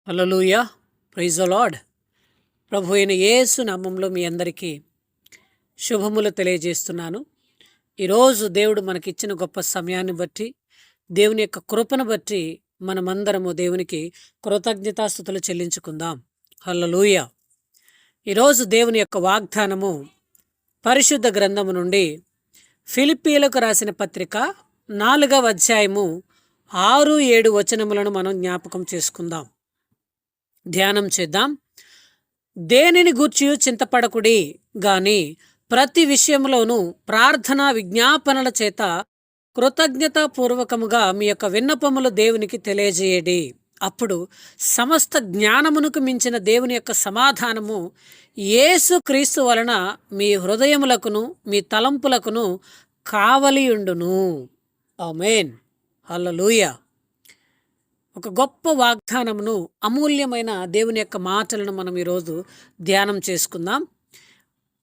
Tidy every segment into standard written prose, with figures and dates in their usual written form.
Hallelujah. Praise the lord. ప్రభు అయిన యేసు నామంలో మీ అందరికీ శుభములు తెలియజేస్తున్నాను. ఈరోజు దేవుడు మనకిచ్చిన గొప్ప సమయాన్ని బట్టి, దేవుని యొక్క కృపను బట్టి మనమందరము దేవునికి కృతజ్ఞతాస్తుతులు చెల్లించుకుందాం. హల్లెలూయా. ఈరోజు దేవుని యొక్క వాగ్దానము పరిశుద్ధ గ్రంథము నుండి ఫిలిప్పీలకు రాసిన పత్రిక 4వ అధ్యాయము 6-7 వచనములను మనం జ్ఞాపకం చేసుకుందాం, ధ్యానం చేద్దాం. దేనిని గూర్చి చింతపడకుడి గాని ప్రతి విషయంలోనూ ప్రార్థన విజ్ఞాపనల చేత కృతజ్ఞతాపూర్వకముగా మీ యొక్క విన్నపములు దేవునికి తెలియజేయడి. అప్పుడు సమస్త జ్ఞానమునకు మించిన దేవుని యొక్క సమాధానము యేసు క్రీస్తు వలన మీ హృదయములకును మీ తలంపులకును కావలియుండును. ఆమేన్. హల్లెలూయా. ఒక గొప్ప వాగ్దానమును, అమూల్యమైన దేవుని యొక్క మాటలను మనం ఈరోజు ధ్యానం చేసుకుందాం.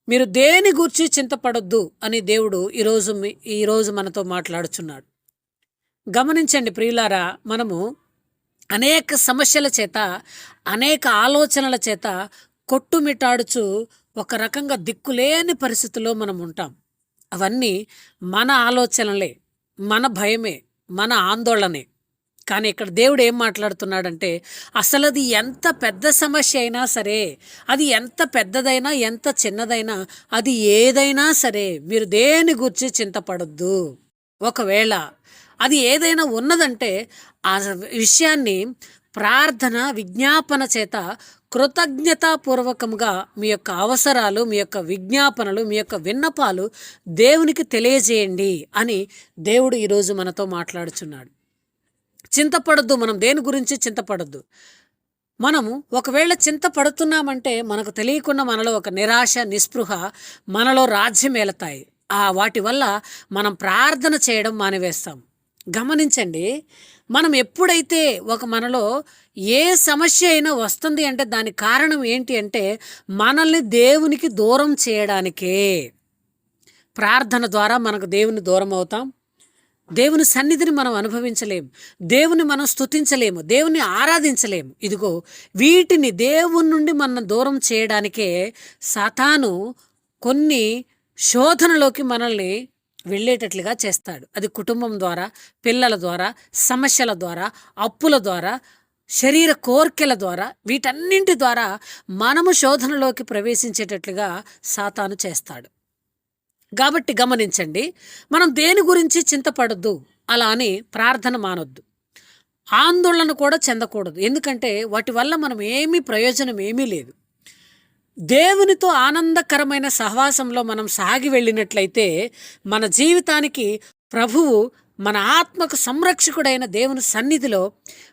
మీరు దేని గూర్చి చింతపడొద్దు అని దేవుడు ఈరోజు మనతో మాట్లాడుచున్నాడు. గమనించండి ప్రియులారా, మనము అనేక సమస్యల చేత, అనేక ఆలోచనల చేత కొట్టుమిట్టాడుచు ఒక రకంగా దిక్కులేని పరిస్థితుల్లో మనం ఉంటాం. అవన్నీ మన ఆలోచనలే, మన భయమే, మన ఆందోళనే. కానీ ఇక్కడ దేవుడు ఏం మాట్లాడుతున్నాడంటే, అసలు అది ఎంత పెద్ద సమస్య అయినా సరే, అది ఎంత పెద్దదైనా ఎంత చిన్నదైనా, అది ఏదైనా సరే మీరు దేని గురించి చింతపడొద్దు. ఒకవేళ అది ఏదైనా ఉన్నదంటే ఆ విషయాన్ని ప్రార్థన విజ్ఞాపన చేత కృతజ్ఞతాపూర్వకంగా మీ యొక్క అవసరాలు, మీ యొక్క విజ్ఞాపనలు, మీ యొక్క విన్నపాలు దేవునికి తెలియజేయండి అని దేవుడు ఈరోజు మనతో మాట్లాడుచున్నాడు. చింతపడద్దు. మనం దేని గురించి చింతపడద్దు. మనము ఒకవేళ చింతపడుతున్నామంటే మనకు తెలియకుండా మనలో ఒక నిరాశ, నిస్పృహ మనలో రాజ్యమేలతాయి. వాటి వల్ల మనం ప్రార్థన చేయడం మానివేస్తాం. గమనించండి, మనం ఎప్పుడైతే మనలో ఏ సమస్య అయినా వస్తుంది అంటే దానికి కారణం ఏంటి అంటే మనల్ని దేవునికి దూరం చేయడానికే. ప్రార్థన ద్వారా మనకు దేవుని దూరం అవుతాం. దేవుని సన్నిధిని మనం అనుభవించలేము, దేవుని మనం స్తుతించలేము, దేవుని ఆరాధించలేము. ఇదిగో వీటిని దేవుని నుండి మనం దూరం చేయడానికే సాతాను కొన్ని శోధనలోకి మనల్ని వెళ్ళేటట్లుగా చేస్తాడు. అది కుటుంబం ద్వారా, పిల్లల ద్వారా, సమస్యల ద్వారా, అప్పుల ద్వారా, శరీర కోర్కెల ద్వారా, వీటన్నింటి ద్వారా మనము శోధనలోకి ప్రవేశించేటట్లుగా సాతాను చేస్తాడు. కాబట్టి గమనించండి, మనం దేని గురించి చింతపడద్దు, అలా అని ప్రార్థన మానొద్దు, ఆందోళన కూడా చెందకూడదు. ఎందుకంటే వాటి వల్ల మనం ప్రయోజనం ఏమీ లేదు. దేవునితో ఆనందకరమైన సహవాసంలో మనం సాగి వెళ్ళినట్లయితే మన జీవితానికి ప్రభువు, మన ఆత్మకు సంరక్షకుడైన దేవుని సన్నిధిలో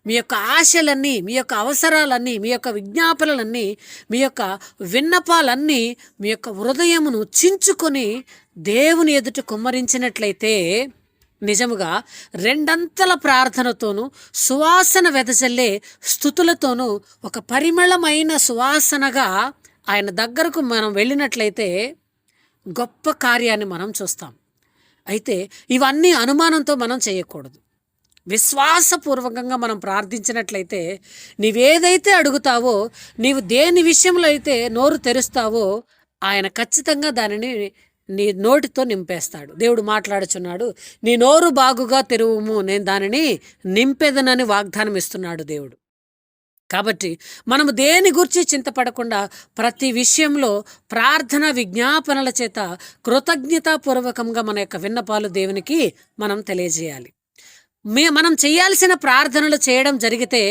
మీ యొక్క ఆశలన్నీ, మీ యొక్క అవసరాలన్నీ, మీ యొక్క విజ్ఞాపనలన్నీ, మీ యొక్క విన్నపాలన్నీ, మీ యొక్క హృదయమును చించుకొని దేవుని ఎదుట కుమ్మరించినట్లయితే నిజముగా రెండంతల ప్రార్థనతోనూ, సువాసన వెదజల్లే స్తుతులతోనూ ఒక పరిమళమైన సువాసనగా ఆయన దగ్గరకు మనం వెళ్ళినట్లయితే గొప్ప కార్యాన్ని మనం చూస్తాం. అయితే ఇవన్నీ అనుమానంతో మనం చేయకూడదు. విశ్వాసపూర్వకంగా మనం ప్రార్థించినట్లయితే నీవేదైతే అడుగుతావో, నీవు దేని విషయంలో అయితే నోరు తెరుస్తావో ఆయన ఖచ్చితంగా దానిని నీ నోటితో నింపేస్తాడు. దేవుడు మాట్లాడుచున్నాడు, నీ నోరు బాగుగా తెరువుము, నేను దానిని నింపేదనని వాగ్దానం ఇస్తున్నాడు దేవుడు. కాబట్టి మనము దేని గురించి చింతపడకుండా ప్రతి విషయంలో ప్రార్థన విజ్ఞాపనల చేత కృతజ్ఞతాపూర్వకంగా మన యొక్క విన్నపాలు దేవునికి మనం తెలియజేయాలి. మనం చేయాల్సిన ప్రార్థనలు చేయడం జరిగితే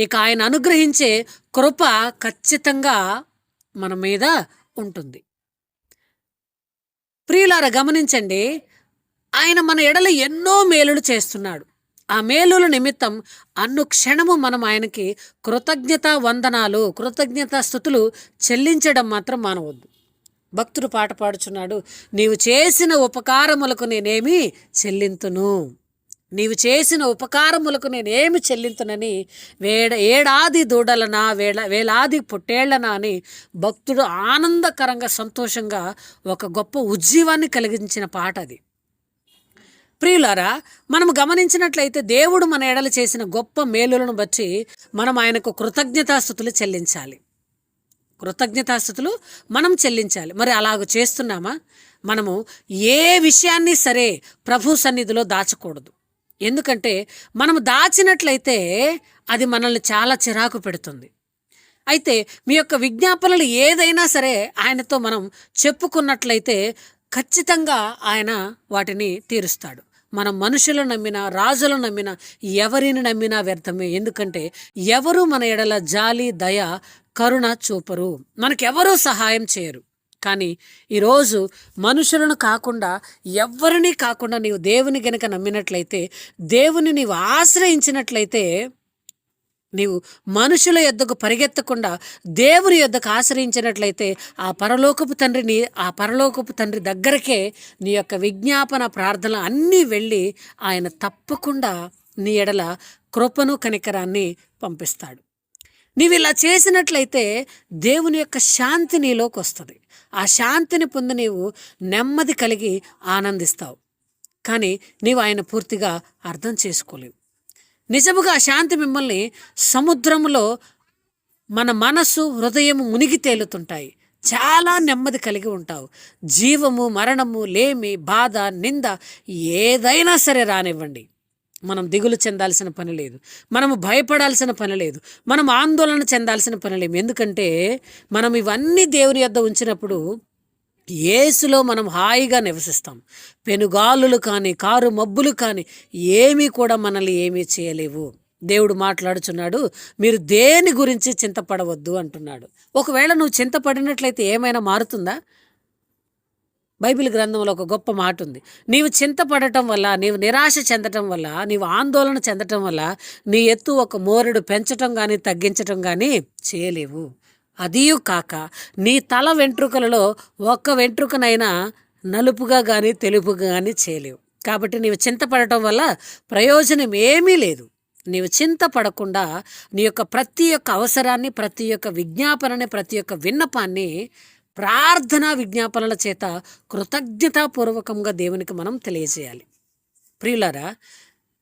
ఇక ఆయన అనుగ్రహించే కృప ఖచ్చితంగా మన మీద ఉంటుంది. ప్రియులారా గమనించండి, ఆయన మన ఎడల ఎన్నో మేలులు చేస్తున్నాడు. ఆ మేలుల నిమిత్తం అనుక్షణము మనం ఆయనకి కృతజ్ఞతా వందనాలు, కృతజ్ఞతా స్తుతులు చెల్లించడం మాత్రం మానవద్దు. భక్తుడు పాట పాడుచున్నాడు, నీవు చేసిన ఉపకారములకు నేనేమి చెల్లింతును, నీవు చేసిన ఉపకారములకు నేనేమి చెల్లింతునని ఏడాది దూడలనా వేలాది పొట్టేళ్లనా అని భక్తుడు ఆనందకరంగా, సంతోషంగా ఒక గొప్ప ఉజ్జీవాన్ని కలిగించిన పాట అది. ప్రియులారా, మనం గమనించినట్లయితే దేవుడు మన ఎడల చేసిన గొప్ప మేలులను బట్టి మనం ఆయనకు కృతజ్ఞతాస్తుతులు చెల్లించాలి. కృతజ్ఞతాస్తుతులు మనం చెల్లించాలి. మరి అలాగ చేస్తున్నామా? మనము ఏ విషయాన్ని సరే ప్రభు సన్నిధిలో దాచకూడదు. ఎందుకంటే మనము దాచినట్లయితే అది మనల్ని చాలా చిరాకు పెడుతుంది. అయితే మీ యొక్క విజ్ఞాపనలు ఏదైనా సరే ఆయనతో మనం చెప్పుకున్నట్లయితే ఖచ్చితంగా ఆయన వాటిని తీరుస్తాడు. మనం మనుషులను నమ్మినా, రాజులను నమ్మినా, ఎవరిని నమ్మినా వ్యర్థమే. ఎందుకంటే ఎవరు మన ఎడల జాలి, దయ, కరుణ చూపరు, మనకెవరూ సహాయం చేయరు. కానీ ఈరోజు మనుషులను కాకుండా, ఎవరిని కాకుండా నీవు దేవుని గనుక నమ్మినట్లయితే, దేవుని నీవు ఆశ్రయించినట్లయితే, నీవు మనుషుల యొద్దకు పరిగెత్తకుండా దేవుని యొద్దకు ఆశ్రయించినట్లయితే ఆ పరలోకపు తండ్రి దగ్గరకే నీ యొక్క విజ్ఞాపన ప్రార్థనలు అన్నీ వెళ్ళి ఆయన తప్పకుండా నీ ఎడల కృపను, కనికరాన్ని పంపిస్తాడు. నీవు ఇలా చేసినట్లయితే దేవుని యొక్క శాంతి నీలోకి వస్తుంది. ఆ శాంతిని పొంది నీవు నెమ్మది కలిగి ఆనందిస్తావు. కానీ నీవు ఆయన పూర్తిగా అర్థం చేసుకోలేవు. నిజముగా ఆ శాంతి మిమ్మల్ని సముద్రంలో మన మనసు, హృదయం మునిగి తేలుతుంటాయి. చాలా నెమ్మది కలిగి ఉంటావు. జీవము, మరణము, లేమి, బాధ, నింద ఏదైనా సరే రానివ్వండి, మనం దిగులు చెందాల్సిన పని లేదు, మనము భయపడాల్సిన పని లేదు, మనం ఆందోళన చెందాల్సిన పని లేదు. ఎందుకంటే మనం ఇవన్నీ దేవుని యొద్ద ఉంచినప్పుడు యేసులో మనం హాయిగా నివసిస్తాం. పెనుగాలులు కానీ, కారు మబ్బులు కానీ ఏమీ కూడా మనల్ని ఏమీ చేయలేవు. దేవుడు మాట్లాడుచున్నాడు, మీరు దేని గురించి చింతపడవద్దు అంటున్నాడు. ఒకవేళ నువ్వు చింతపడినట్లయితే ఏమైనా మారుతుందా? బైబిల్ గ్రంథంలో ఒక గొప్ప మాట ఉంది. నీవు చింతపడటం వల్ల, నీవు నిరాశ చెందటం వల్ల, నీవు ఆందోళన చెందటం వల్ల నీ ఎత్తు ఒక మోరెడు పెంచటం కానీ తగ్గించటం కానీ చేయలేవు. అదియు కాక నీ తల వెంట్రుకలలో ఒక్క వెంట్రుకనైనా నలుపుగా కానీ తెలుపుగా కానీ చేయలేవు. కాబట్టి నీవు చింతపడటం వల్ల ప్రయోజనం ఏమీ లేదు. నీవు చింతపడకుండా నీ యొక్క ప్రతి ఒక్క అవసరాన్ని, ప్రతి ఒక్క విజ్ఞాపనని, ప్రతి ఒక్క విన్నపాన్ని ప్రార్థనా విజ్ఞాపనల చేత కృతజ్ఞతాపూర్వకంగా దేవునికి మనం తెలియజేయాలి. ప్రియులారా,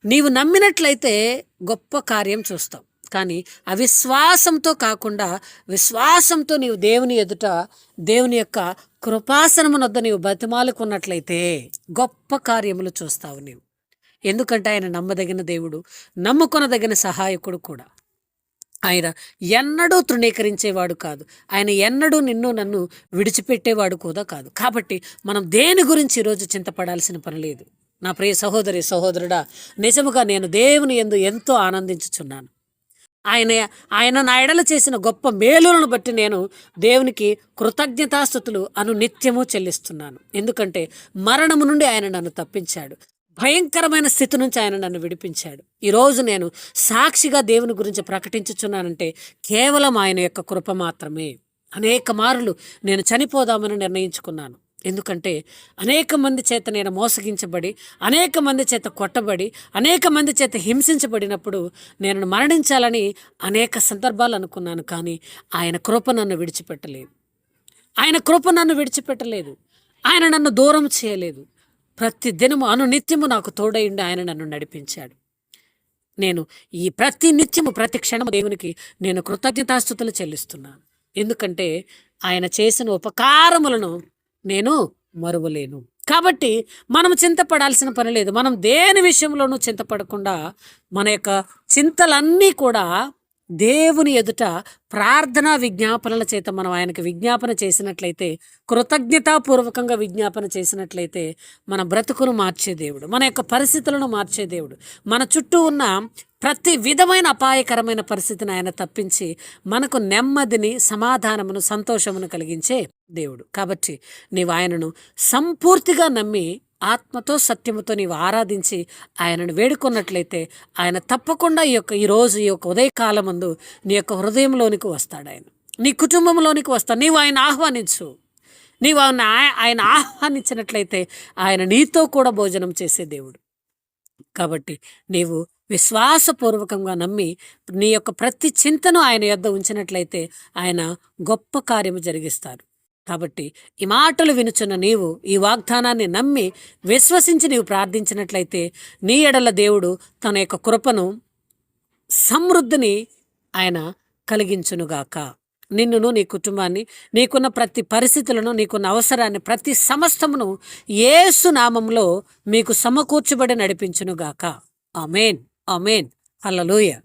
నీవు నమ్మినట్లయితే గొప్ప కార్యం చూస్తావు. కానీ అవిశ్వాసంతో కాకుండా విశ్వాసంతో నీవు దేవుని ఎదుట, దేవుని యొక్క కృపాసనమునొద్ద నీవు బతిమాలుకున్నట్లయితే గొప్ప కార్యములు చూస్తావు నీవు. ఎందుకంటే ఆయన నమ్మదగిన దేవుడు, నమ్ముకొనదగిన సహాయకుడు కూడా. ఆయన ఎన్నడూ తృణీకరించేవాడు కాదు. ఆయన ఎన్నడూ నిన్ను నన్ను విడిచిపెట్టేవాడు కూడా కాదు. కాబట్టి మనం దేని గురించి ఈరోజు చింతపడాల్సిన పని లేదు. నా ప్రియ సహోదరి, సహోదరుడా, నిజముగా నేను దేవుని యందు ఎంతో ఆనందించుచున్నాను. ఆయన నా ఎడల చేసిన గొప్ప మేలులను బట్టి నేను దేవునికి కృతజ్ఞతాస్తుతులు నిత్యము చెల్లిస్తున్నాను. ఎందుకంటే మరణము నుండి ఆయన నన్ను తప్పించాడు, భయంకరమైన స్థితి నుంచి ఆయన నన్ను విడిపించాడు. ఈరోజు నేను సాక్షిగా దేవుని గురించి ప్రకటించుచున్నానంటే కేవలం ఆయన యొక్క కృప మాత్రమే. అనేక మార్లు నేను చనిపోదామని నిర్ణయించుకున్నాను. ఎందుకంటే అనేక మంది చేత నేను మోసగించబడి, అనేక మంది చేత కొట్టబడి, అనేక మంది చేత హింసించబడినప్పుడు నేను మరణించాలని అనేక సందర్భాలు అనుకున్నాను. కానీ ఆయన కృప నన్ను విడిచిపెట్టలేదు. ఆయన కృప నన్ను విడిచిపెట్టలేదు. ఆయన నన్ను దూరం చేయలేదు. ప్రతి దినము అనునిత్యము నాకు తోడైండి ఆయన నన్ను నడిపించాడు. నేను ఈ ప్రతి నిత్యము, ప్రతి క్షణము దేవునికి నేను కృతజ్ఞతాస్తుతులు చెల్లిస్తున్నాను. ఎందుకంటే ఆయన చేసిన ఉపకారములను నేను మరువలేను. కాబట్టి మనం చింతపడాల్సిన పని లేదు. మనం దేని విషయంలోనూ చింతపడకుండా మన యొక్క చింతలన్నీ కూడా దేవుని ఎదుట ప్రార్థనా విజ్ఞాపనల చేత మనం ఆయనకు విజ్ఞాపన చేసినట్లయితే, కృతజ్ఞతాపూర్వకంగా విజ్ఞాపన చేసినట్లయితే మన బ్రతుకును మార్చే దేవుడు, మన యొక్క పరిస్థితులను మార్చే దేవుడు, మన చుట్టూ ఉన్న ప్రతి విధమైన అపాయకరమైన పరిస్థితిని ఆయన తప్పించి మనకు నెమ్మదిని, సమాధానమును, సంతోషమును కలిగించే దేవుడు. కాబట్టి నీవు ఆయనను సంపూర్తిగా నమ్మి ఆత్మతో సత్యముతో నీవు ఆరాధించి ఆయనను వేడుకున్నట్లయితే ఆయన తప్పకుండా ఈరోజు ఈ యొక్క ఉదయకాలమందు నీ యొక్క హృదయంలోనికి వస్తాడు. ఆయన నీ కుటుంబంలోనికి వస్తాడు. నీవు ఆయన ఆహ్వానించు. నీవు ఆయన ఆహ్వానించినట్లయితే ఆయన నీతో కూడా భోజనం చేసే దేవుడు. కాబట్టి నీవు విశ్వాసపూర్వకంగా నమ్మి నీ యొక్క ప్రతి చింతను ఆయన యొద్ద ఉంచినట్లయితే ఆయన గొప్ప కార్యము జరిగిస్తారు. కాబట్టి ఈ మాటలు వినుచున్న నీవు ఈ వాగ్దానాన్ని నమ్మి విశ్వసించి నీవు ప్రార్థించినట్లయితే నీ ఎడల దేవుడు తన యొక్క కృపను సమృద్ధిని ఆయన కలిగించునుగాక. నిన్నును నీ కుటుంబాన్ని, నీకున్న ప్రతి పరిస్థితులను, నీకున్న అవసరాన్ని, ప్రతి సమస్తమును యేసు నామములో మీకు సమకూర్చబడి నడిపించునుగాక. ఆమేన్, ఆమేన్, హల్లెలూయా.